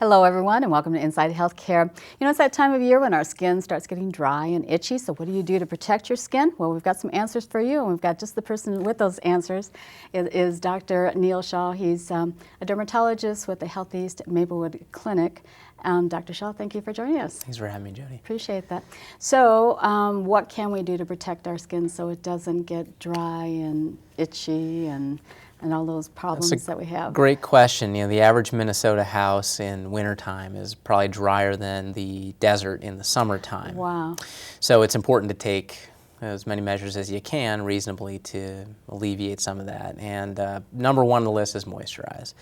Hello everyone and welcome to Inside Healthcare. You know, it's that time of year when our skin starts getting dry and itchy, so what do you do to protect your skin? Well, we've got some answers for you, and we've got just the person with those answers. It is Dr. Neil Shaw. He's a dermatologist with the Health East Maplewood Clinic. Dr. Shaw, thank you for joining us. Thanks for having me, Jody. Appreciate that. So what can we do to protect our skin so it doesn't get dry and itchy and all those problems that we have? Great question. You know, the average Minnesota house in wintertime is probably drier than the desert in the summertime. Wow. So it's important to take as many measures as you can reasonably to alleviate some of that. And number one on the list is moisturize.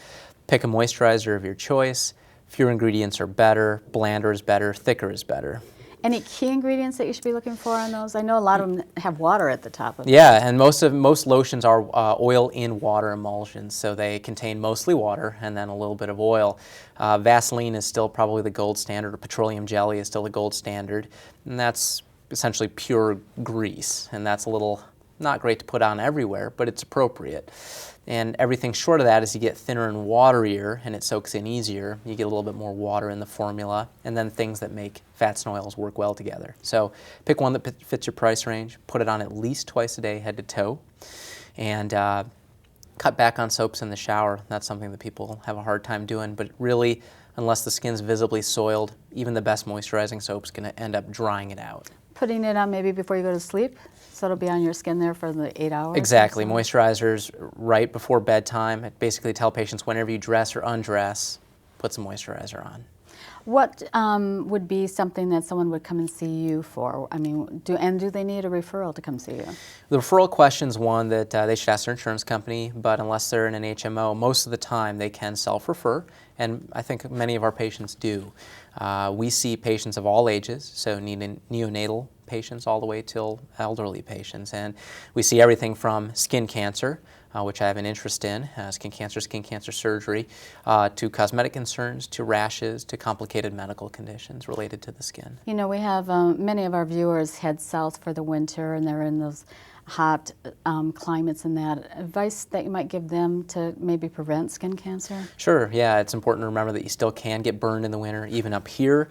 Pick a moisturizer of your choice. Fewer ingredients are better, blander is better, thicker is better. Any key ingredients that you should be looking for on those? I know a lot of them have water at the top of them. Yeah, and most lotions are oil in water emulsions, so they contain mostly water and then a little bit of oil. Vaseline is still probably the gold standard, or petroleum jelly is still the gold standard, and that's essentially pure grease, and that's a little not great to put on everywhere, but it's appropriate. And everything short of that is you get thinner and waterier, and it soaks in easier. You get a little bit more water in the formula, and then things that make fats and oils work well together. So pick one that fits your price range, put it on at least twice a day, head to toe, and cut back on soaps in the shower. That's something that people have a hard time doing, but really, unless the skin's visibly soiled, even the best moisturizing soap's going to end up drying it out. Putting it on maybe before you go to sleep, so it'll be on your skin there for the 8 hours? Exactly. Moisturizers right before bedtime. I basically tell patients whenever you dress or undress, put some moisturizer on. What would be something that someone would come and see you for? I mean, do they need a referral to come see you? The referral question's one that they should ask their insurance company, but unless they're in an HMO, most of the time they can self-refer, and I think many of our patients do. We see patients of all ages, so neonatal patients all the way till elderly patients, and we see everything from skin cancer, which I have an interest in, skin cancer surgery, to cosmetic concerns, to rashes, to complicated medical conditions related to the skin. You know, we have many of our viewers head south for the winter, and they're in those hot climates and that. Advice that you might give them to maybe prevent skin cancer? Sure, yeah, it's important to remember that you still can get burned in the winter, even up here.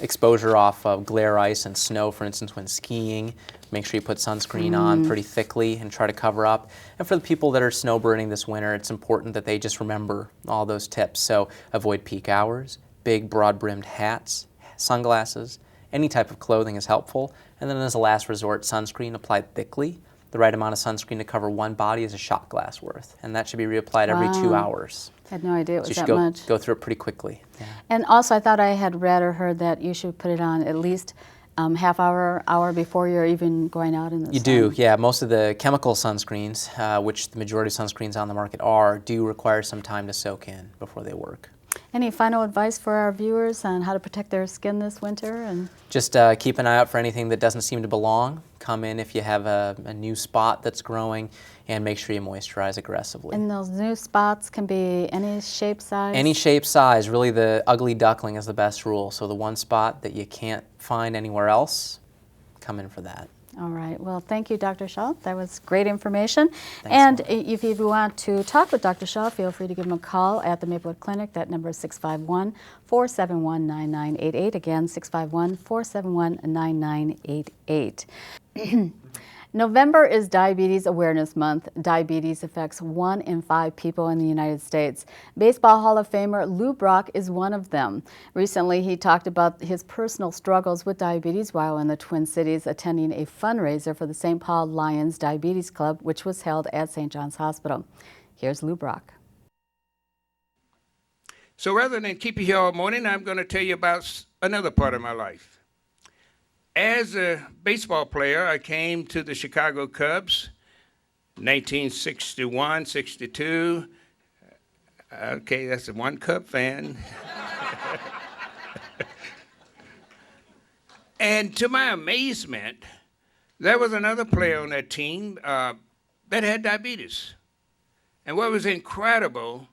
Exposure off of glare ice and snow, for instance, when skiing. Make sure you put sunscreen on pretty thickly and try to cover up. And for the people that are snowbirding this winter, it's important that they just remember all those tips. So avoid peak hours, big broad-brimmed hats, sunglasses, any type of clothing is helpful. And then as a last resort, sunscreen applied thickly. The right amount of sunscreen to cover one body is a shot glass worth, and that should be reapplied every 2 hours. I had no idea it was that much. much. So you should go through it pretty quickly. Yeah. And also I thought I had read or heard that you should put it on at least half hour before you're even going out in the sun. You do, yeah. Most of the chemical sunscreens, which the majority of sunscreens on the market are, do require some time to soak in before they work. Any final advice for our viewers on how to protect their skin this winter? And just keep an eye out for anything that doesn't seem to belong. Come in if you have a new spot that's growing, and make sure you moisturize aggressively. And those new spots can be any shape, size? Any shape, size. Really, the ugly duckling is the best rule. So the one spot that you can't find anywhere else, come in for that. All right. Well, thank you, Dr. Shaw. That was great information. Thanks, and if you want to talk with Dr. Shaw, feel free to give him a call at the Maplewood Clinic. That number is 651-471-9988. Again, 651-471-9988. November is Diabetes Awareness Month. Diabetes affects 1 in 5 people in the United States. Baseball Hall of Famer Lou Brock is one of them. Recently, he talked about his personal struggles with diabetes while in the Twin Cities attending a fundraiser for the St. Paul Lions Diabetes Club, which was held at St. John's Hospital. Here's Lou Brock. So rather than keep you here all morning, I'm going to tell you about another part of my life. As a baseball player, I came to the Chicago Cubs, 1961, 62. Okay, that's a one Cub fan. And to my amazement, there was another player on that team that had diabetes. And what was incredible,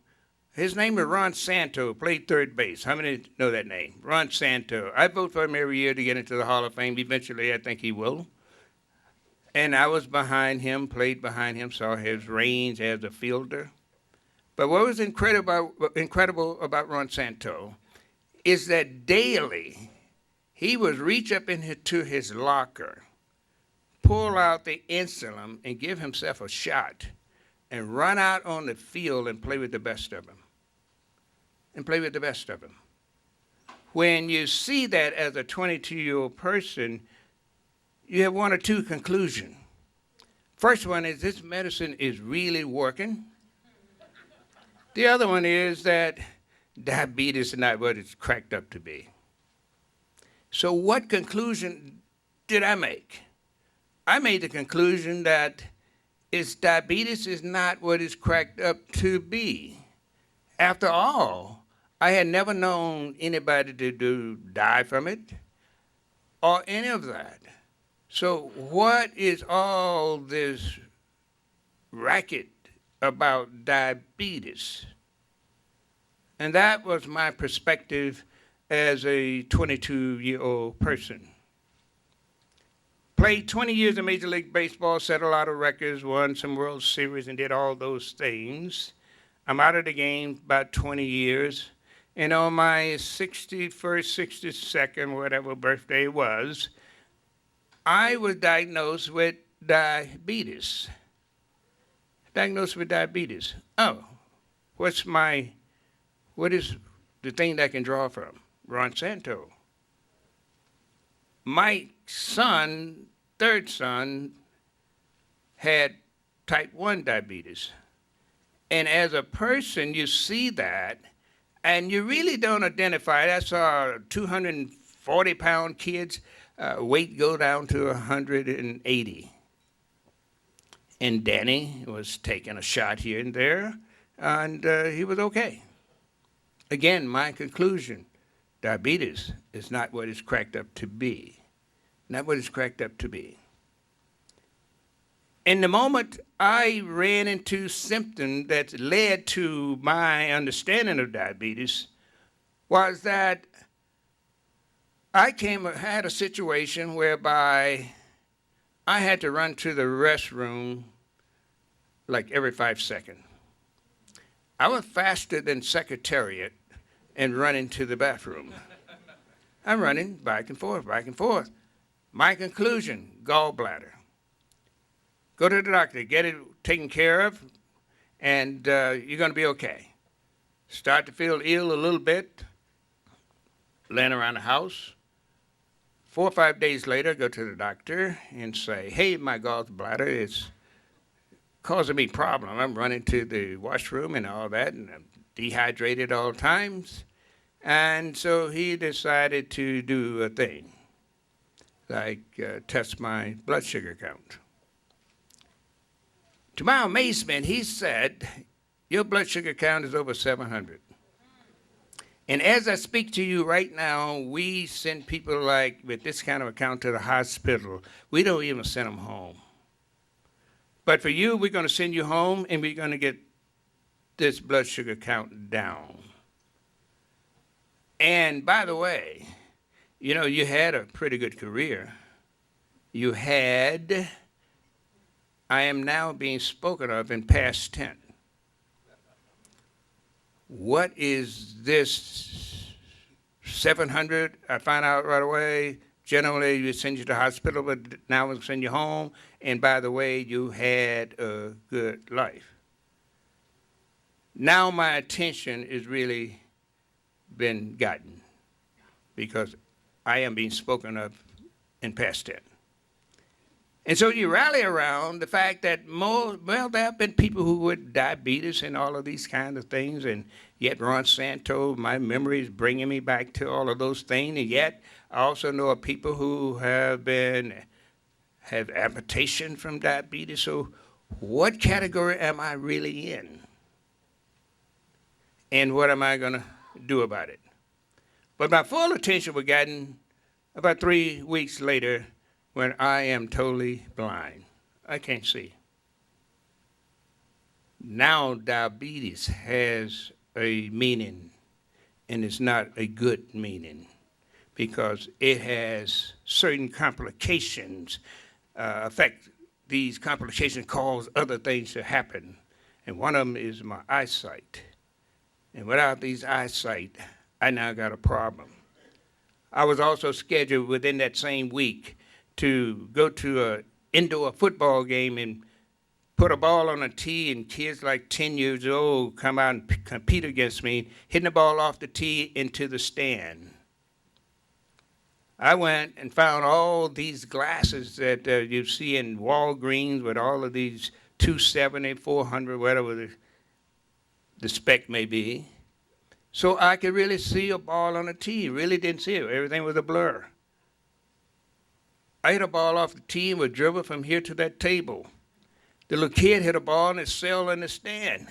his name is Ron Santo, played third base. How many know that name? Ron Santo. I vote for him every year to get into the Hall of Fame. Eventually, I think he will. And I was behind him, played behind him, saw his range as a fielder. But what was incredible about Ron Santo is that daily he would reach up into his locker, pull out the insulin, and give himself a shot, and run out on the field and play with the best of them. And play with the best of them. When you see that as a 22-year-old person, you have one or two conclusions. First one is this medicine is really working. The other one is that diabetes is not what it's cracked up to be. So what conclusion did I make? I made the conclusion that diabetes is not what it's cracked up to be. After all, I had never known anybody to die from it or any of that. So what is all this racket about diabetes? And that was my perspective as a 22-year-old person. Played 20 years in Major League Baseball, set a lot of records, won some World Series, and did all those things. I'm out of the game about 20 years. And on my 61st, 62nd, whatever birthday was, I was diagnosed with diabetes. Diagnosed with diabetes. Oh, what is the thing that I can draw from? Ron Santo. My son, third son, had type 1 diabetes. And as a person, you see that, and you really don't identify it. I saw 240-pound kids, weight go down to 180. And Danny was taking a shot here and there, and he was okay. Again, my conclusion, diabetes is not what it's cracked up to be. Not what it's cracked up to be. In the moment I ran into symptoms that led to my understanding of diabetes was that I had a situation whereby I had to run to the restroom like every 5 seconds. I was faster than Secretariat in running to the bathroom. I'm running back and forth, back and forth. My conclusion, gallbladder. Go to the doctor, get it taken care of, and you're going to be okay. Start to feel ill a little bit, laying around the house. 4 or 5 days later, go to the doctor and say, hey, my gallbladder is causing me problem. I'm running to the washroom and all that, and I'm dehydrated all times. And so he decided to do a thing, like test my blood sugar count. To my amazement, he said, your blood sugar count is over 700. And as I speak to you right now, we send people like with this kind of a count to the hospital. We don't even send them home. But for you, we're going to send you home, and we're going to get this blood sugar count down. And by the way, you know, you had a pretty good career. I am now being spoken of in past tense. What is this 700? I find out right away. Generally, you send you to the hospital, but now we'll send you home. And by the way, you had a good life. Now my attention is really been gotten because I am being spoken of in past tense. And so you rally around the fact that there have been people who with diabetes and all of these kinds of things, and yet Ron Santo, my memory is bringing me back to all of those things, and yet I also know of people who have amputation from diabetes. So what category am I really in? And what am I going to do about it? But my full attention was gotten about 3 weeks later when I am totally blind. I can't see. Now diabetes has a meaning, and it's not a good meaning because it has certain complications. These complications cause other things to happen. and one of them is my eyesight. And without these eyesight, I now got a problem. I was also scheduled within that same week to go to an indoor football game and put a ball on a tee, and kids like 10 years old come out and compete against me, hitting the ball off the tee into the stand. I went and found all these glasses that you see in Walgreens with all of these 270, 400, whatever the spec may be. So I could really see a ball on a tee. Really didn't see it. Everything was a blur. I hit a ball off the tee and was driven from here to that table. The little kid hit a ball and it sailed in the stand.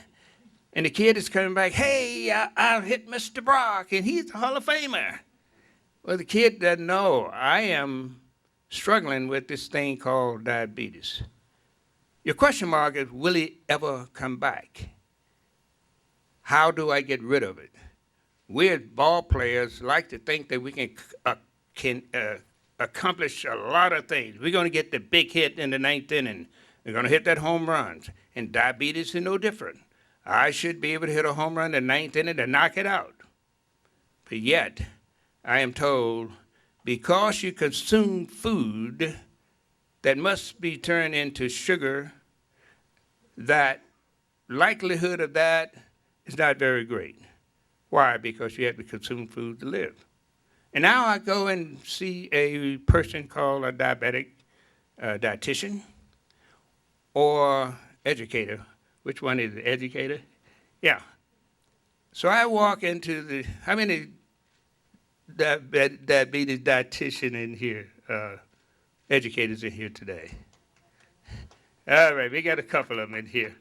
And the kid is coming back, hey, I hit Mr. Brock, and he's a Hall of Famer. Well, the kid doesn't know I am struggling with this thing called diabetes. Your question mark is, will it ever come back? How do I get rid of it? We as ball players like to think that we can accomplish a lot of things. We're going to get the big hit in the ninth inning. We're going to hit that home runs. And diabetes is no different. I should be able to hit a home run in the ninth inning to knock it out. But yet, I am told, because you consume food that must be turned into sugar, that likelihood of that is not very great. Why? Because you have to consume food to live. And now I go and see a person called a diabetic dietitian or educator. Which one is it? Educator? Yeah. So I walk into the, how many diabetes dietitian in here, educators in here today? All right, we got a couple of them in here.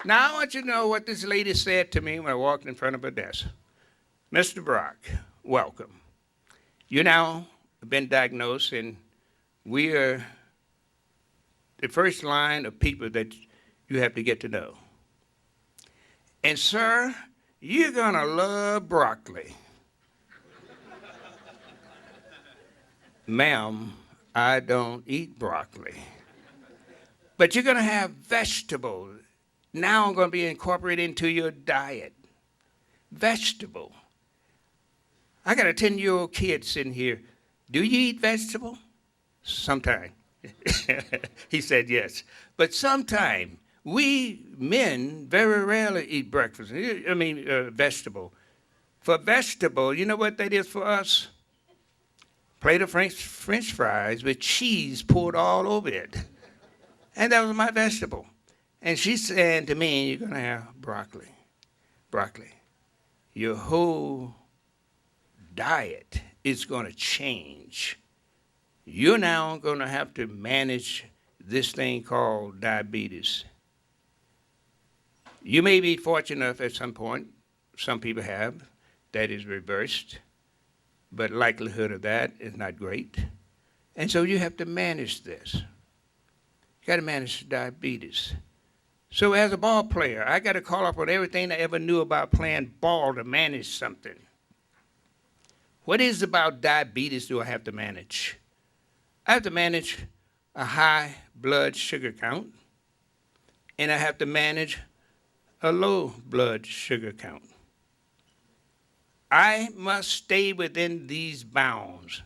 Now I want you to know what this lady said to me when I walked in front of her desk. Mr. Brock, welcome. You now have been diagnosed, and we are the first line of people that you have to get to know. And sir, you're gonna love broccoli. Ma'am, I don't eat broccoli. But you're gonna have vegetables. Now I'm gonna be incorporated into your diet. Vegetable. I got a 10-year-old kid sitting here. Do you eat vegetable? Sometime. He said yes. But sometime, we men very rarely eat breakfast. Vegetable. For vegetable, you know what that is for us? Plate of French fries with cheese poured all over it. And that was my vegetable. And she said to me, you're going to have broccoli. Broccoli. Your whole diet is going to change. You're now going to have to manage this thing called diabetes. You may be fortunate enough at some point, some people have, that is reversed, but likelihood of that is not great. And so you have to manage this. You got to manage diabetes. So as a ball player, I got to call up on everything I ever knew about playing ball to manage something. What is about diabetes do I have to manage? I have to manage a high blood sugar count, and I have to manage a low blood sugar count. I must stay within these bounds.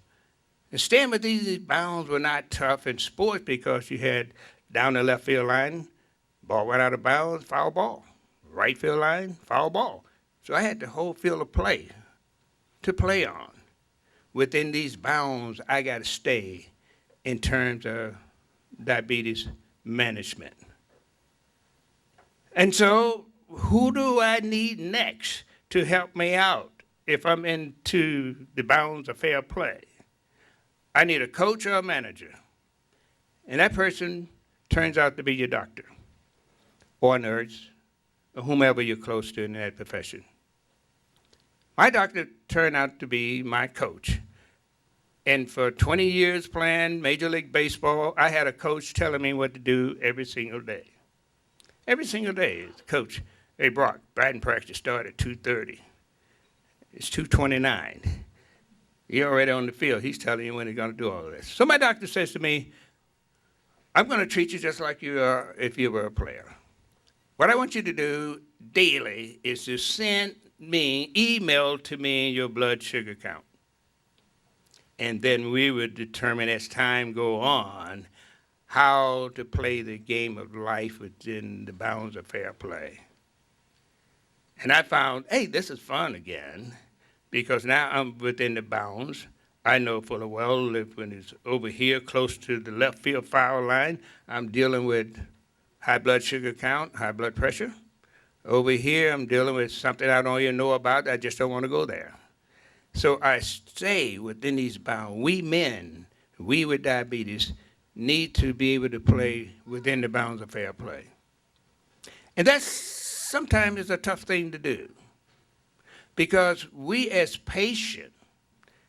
And staying within these bounds were not tough in sports because you had down the left field line, ball went out of bounds, foul ball. Right field line, foul ball. So I had the whole field of play to play on. Within these bounds, I got to stay in terms of diabetes management. And so, who do I need next to help me out if I'm into the bounds of fair play? I need a coach or a manager. And that person turns out to be your doctor or a nurse or whomever you're close to in that profession. My doctor turned out to be my coach. And for 20 years playing Major League Baseball, I had a coach telling me what to do every single day. Every single day, the coach, hey, Brock, batting practice start at 2:30. It's 2:29. You're already on the field. He's telling you when he's going to do all of this. So my doctor says to me, I'm going to treat you just like you are if you were a player. What I want you to do daily is to email to me your blood sugar count. And then we would determine as time go on how to play the game of life within the bounds of fair play. And I found, hey, this is fun again, because now I'm within the bounds. I know full well if when it's over here close to the left field foul line, I'm dealing with high blood sugar count, high blood pressure. Over here, I'm dealing with something I don't even know about. I just don't want to go there. So I stay within these bounds. We men, we with diabetes, need to be able to play within the bounds of fair play. And that's sometimes is a tough thing to do, because we as patients,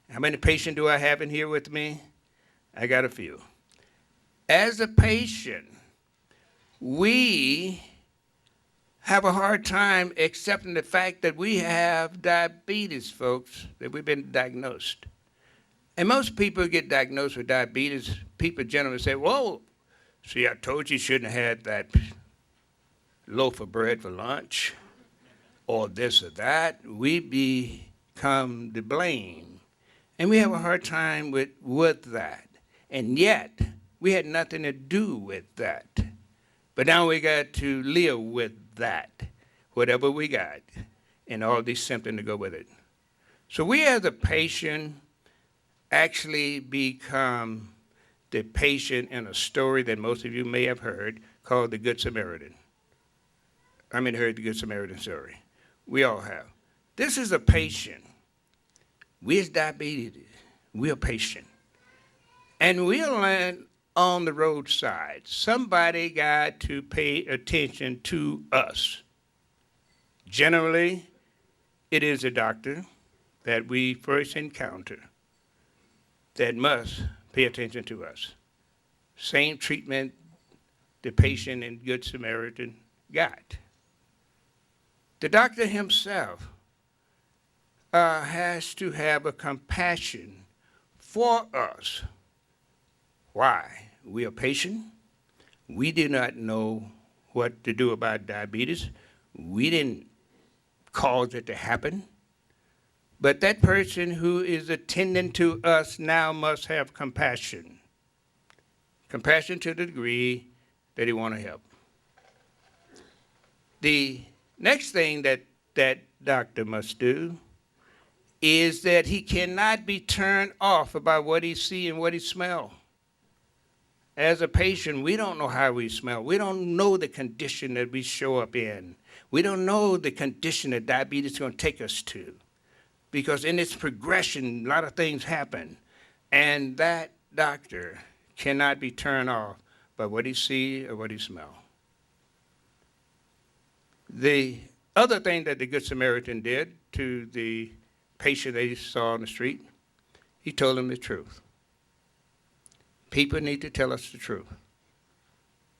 how many patients do I have in here with me? I got a few. As a patient, we have a hard time accepting the fact that we have diabetes, folks, that we've been diagnosed. And most people get diagnosed with diabetes, people generally say, whoa, see, I told you shouldn't have had that loaf of bread for lunch, or this or that. We become the blame. And we have a hard time with that. And yet, we had nothing to do with that. But now we got to live with that, whatever we got, and all these symptoms to go with it. So we as a patient actually become the patient in a story that most of you may have heard called the Good Samaritan. I mean, heard the Good Samaritan story. We all have. This is a patient. We as diabetes, we are patient. And we'll land on the roadside. Somebody got to pay attention to us. Generally, it is a doctor that we first encounter that must pay attention to us. Same treatment the patient in Good Samaritan got. The doctor himself has to have a compassion for us. Why? We are patient. We do not know what to do about diabetes. We didn't cause it to happen. But that person who is attending to us now must have compassion. Compassion to the degree that he want to help. The next thing that doctor must do is that he cannot be turned off about what he see and what he smell. As a patient, we don't know how we smell. We don't know the condition that we show up in. We don't know the condition that diabetes is going to take us to. Because in its progression, a lot of things happen. And that doctor cannot be turned off by what he see or what he smell. The other thing that the Good Samaritan did to the patient that he saw on the street, he told him the truth. People need to tell us the truth.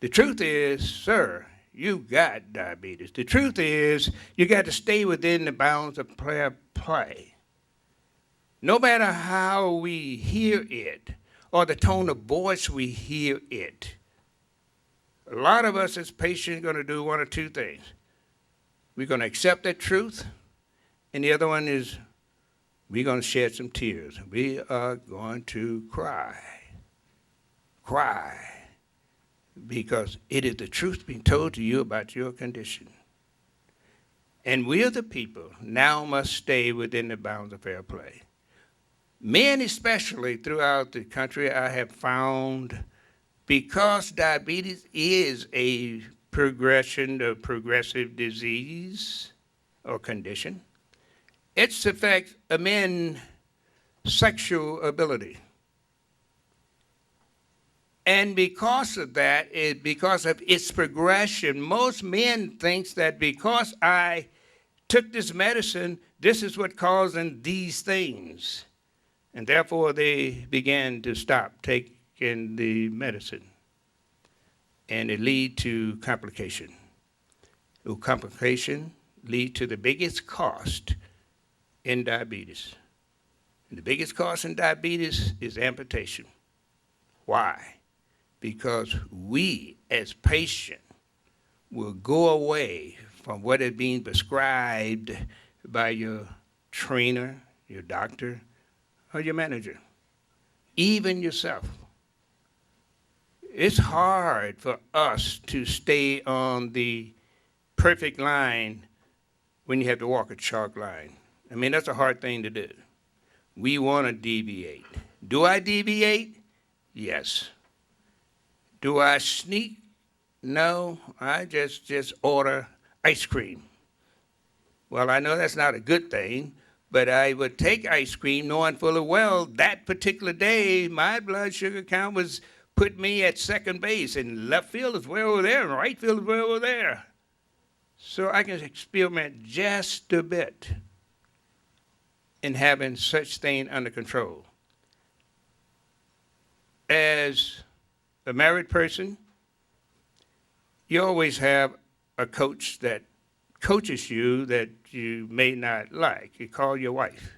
The truth is, sir, you got diabetes. The truth is, you got to stay within the bounds of fair play. No matter how we hear it or the tone of voice we hear it, a lot of us as patients are going to do one or two things. We're going to accept that truth, and the other one is we're going to shed some tears. We are going to cry. Cry. Because it is the truth being told to you about your condition. And we are the people now must stay within the bounds of fair play. Men especially throughout the country, I have found, because diabetes is a progression of progressive disease or condition, it affects a man's sexual ability. And because of that, because of its progression, most men think that because I took this medicine, this is what causing these things. And therefore, they began to stop taking the medicine. And it lead to complication. Complication lead to the biggest cost in diabetes. And the biggest cost in diabetes is amputation. Why? Because we, as patients, will go away from what is being prescribed by your trainer, your doctor, or your manager, even yourself. It's hard for us to stay on the perfect line when you have to walk a chalk line. I mean, that's a hard thing to do. We want to deviate. Do I deviate? Yes. Do I sneak? No, I just order ice cream. Well, I know that's not a good thing, but I would take ice cream knowing full well that particular day my blood sugar count was put me at second base, and left field is way over there, and right field is way over there. So I can experiment just a bit in having such thing under control. As a married person, you always have a coach that coaches you that you may not like. You call your wife.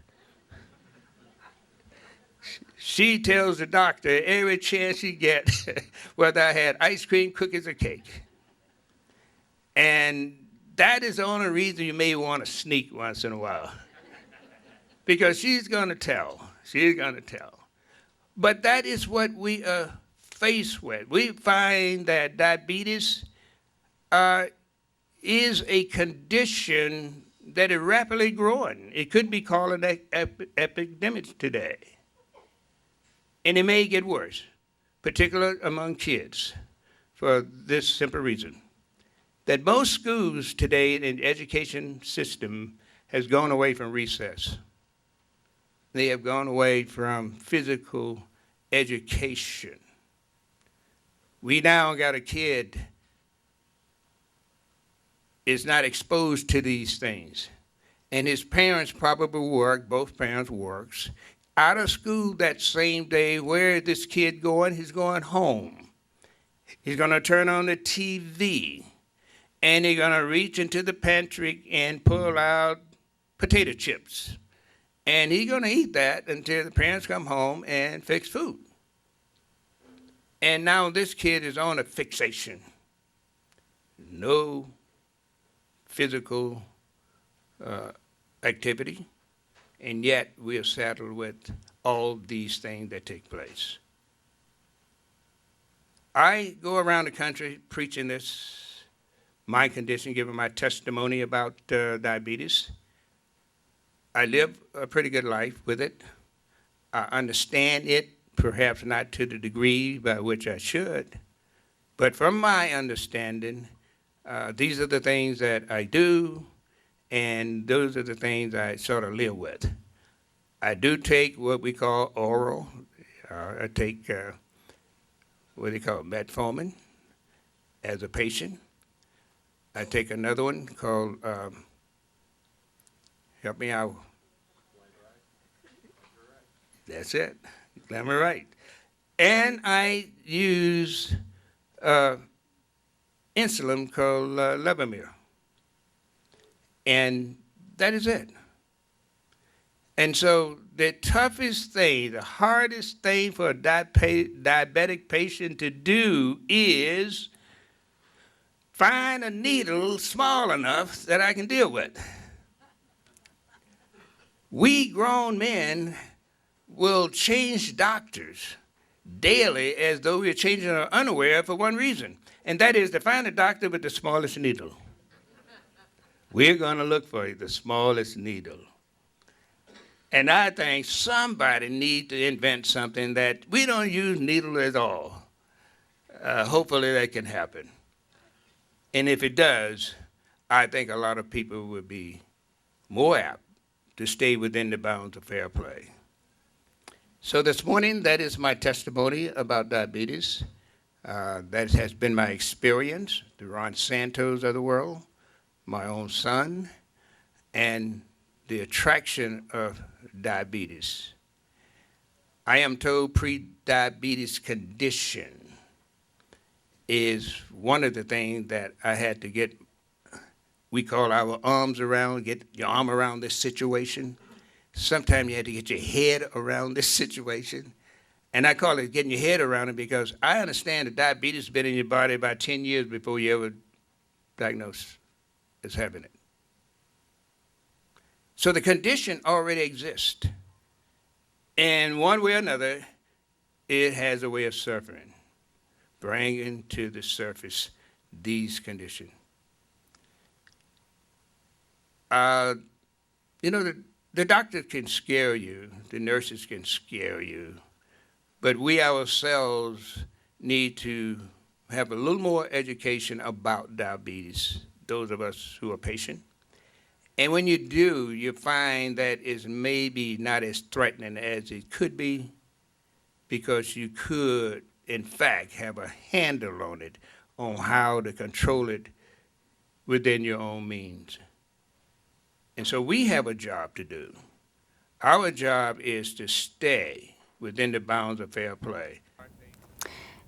She tells the doctor every chance she gets whether I had ice cream, cookies, or cake. And that is the only reason you may want to sneak once in a while. Because she's going to tell. She's going to tell. But that is what we are faced with. We find that diabetes is a condition that is rapidly growing. It could be called an epidemic today. And it may get worse, particularly among kids, for this simple reason, that most schools today in the education system has gone away from recess. They have gone away from physical education. We now got a kid is not exposed to these things. And his parents probably work, both parents works, out of school that same day. Where is this kid going? He's going home. He's going to turn on the TV, and he's going to reach into the pantry and pull out potato chips. And he's going to eat that until the parents come home and fix food. And now this kid is on a fixation. No physical activity. And yet we are saddled with all these things that take place. I go around the country preaching this, my condition, giving my testimony about diabetes. I live a pretty good life with it. I understand it, perhaps not to the degree by which I should. But from my understanding, these are the things that I do, and those are the things I sort of live with. I do take what we call oral. I take what they call metformin as a patient. I take another one called, help me out. That's it, Glamorite. And I use insulin called Levemir. And that is it. And so the toughest thing, the hardest thing for a diabetic patient to do is find a needle small enough that I can deal with. We grown men will change doctors daily as though we're changing our underwear for one reason, and that is to find a doctor with the smallest needle. We're going to look for the smallest needle. And I think somebody needs to invent something that we don't use needle at all. Hopefully that can happen. And if it does, I think a lot of people would be more apt to stay within the bounds of fair play. So this morning, that is my testimony about diabetes. That has been my experience, the Ron Santos of the world, my own son, and the attraction of diabetes. I am told pre-diabetes condition is one of the things that I had to get, we call our arms around, get your arm around this situation. Sometimes you had to get your head around this situation. And I call it getting your head around it because I understand that diabetes has been in your body about 10 years before you ever diagnosed as having it. So the condition already exists. And one way or another, it has a way of surfacing, bringing to the surface these conditions. You know, the doctor can scare you, the nurses can scare you, but we ourselves need to have a little more education about diabetes, those of us who are patient. And when you do, you find that it's maybe not as threatening as it could be, because you could, in fact, have a handle on it, on how to control it within your own means. And so we have a job to do. Our job is to stay within the bounds of fair play.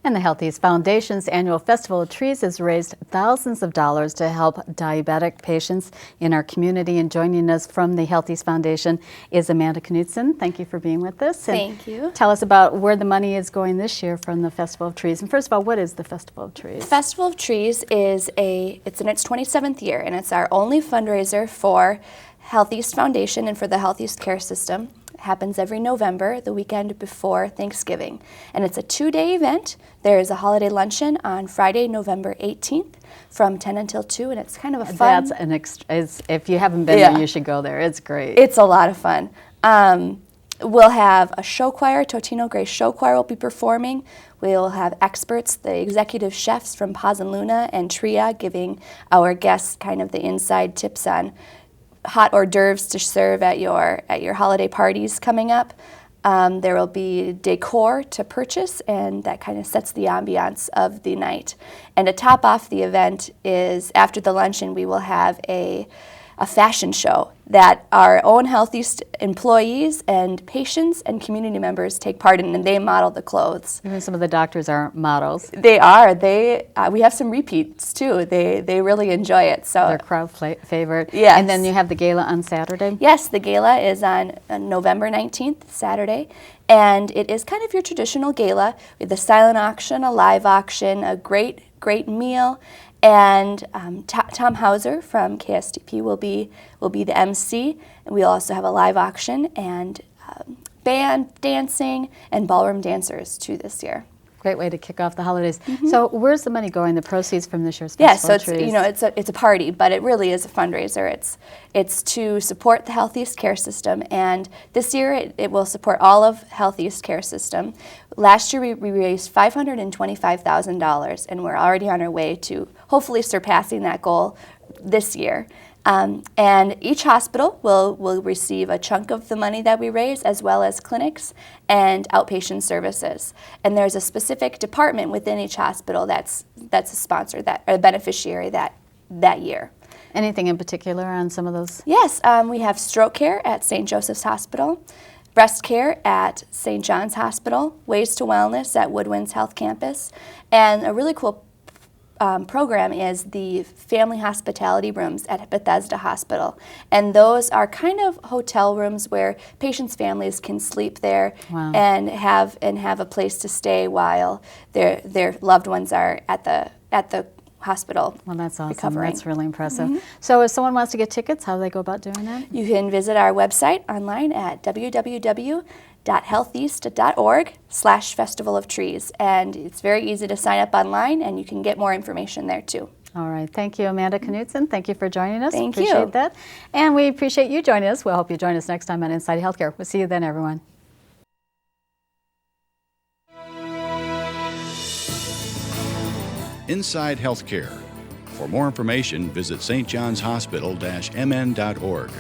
And the Healthiest Foundation's annual Festival of Trees has raised thousands of dollars to help diabetic patients in our community. And joining us from the Healthiest Foundation is Amanda Knutson. Thank you for being with us. And thank you. Tell us about where the money is going this year from the Festival of Trees. And first of all, what is the Festival of Trees? Festival of Trees is it's in its 27th year, and it's our only fundraiser for Healthiest Foundation and for the Healthiest Care System. Happens every November, the weekend before Thanksgiving. And it's a 2-day event. There is a holiday luncheon on Friday, November 18th from 10 until 2, and it's kind of a fun. That's if you haven't been there, you should go there. It's great. It's a lot of fun. We'll have a show choir. Totino Gray Show Choir will be performing. We'll have experts, the executive chefs from Paz and Luna and Tria, giving our guests kind of the inside tips on hot hors d'oeuvres to serve at your holiday parties coming up. There will be decor to purchase, and that kind of sets the ambiance of the night. And to top off the event is, after the luncheon, we will have a fashion show that our own Healthiest employees and patients and community members take part in, and they model the clothes. Even some of the doctors are models. They are. We have some repeats too. They really enjoy it. So they're crowd favorite. Yes. And then you have the gala on Saturday. Yes, the gala is on November 19th, Saturday, and it is kind of your traditional gala with a silent auction, a live auction, a great meal. And Tom Hauser from KSTP will be the MC, and we'll also have a live auction and band dancing and ballroom dancers too this year. Great way to kick off the holidays. So where's the money going? The proceeds from this year's Yeah, Festival so of Trees? it's a party, but it really is a fundraiser. It's to support the Healthiest Care System, and this year it will support all of Healthiest Care System. Last year we raised $525,000, and we're already on our way to hopefully surpassing that goal this year. And each hospital will receive a chunk of the money that we raise, as well as clinics and outpatient services. And there's a specific department within each hospital that's a sponsor, a beneficiary that year. Anything in particular on some of those? Yes, we have stroke care at St. Joseph's Hospital, breast care at St. John's Hospital, Ways to Wellness at Woodwinds Health Campus, and a really cool program is the family hospitality rooms at Bethesda Hospital. And those are kind of hotel rooms where patients' families can sleep there. Wow. and have a place to stay while their loved ones are at the hospital. Well, that's awesome. recovering. That's really impressive. So if someone wants to get tickets, how do they go about doing that? You can visit our website online at www.healtheast.org/Festival of Trees, and it's very easy to sign up online, and you can get more information there too. All right. Thank you, Amanda Knutson. Thank you for joining us. Thank you. Appreciate that. And we appreciate you joining us. We'll hope you join us next time on Inside Healthcare. We'll see you then, everyone. Inside Healthcare. For more information, visit stjohnshospital-mn.org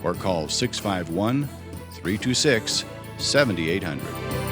or call 651-326-7800.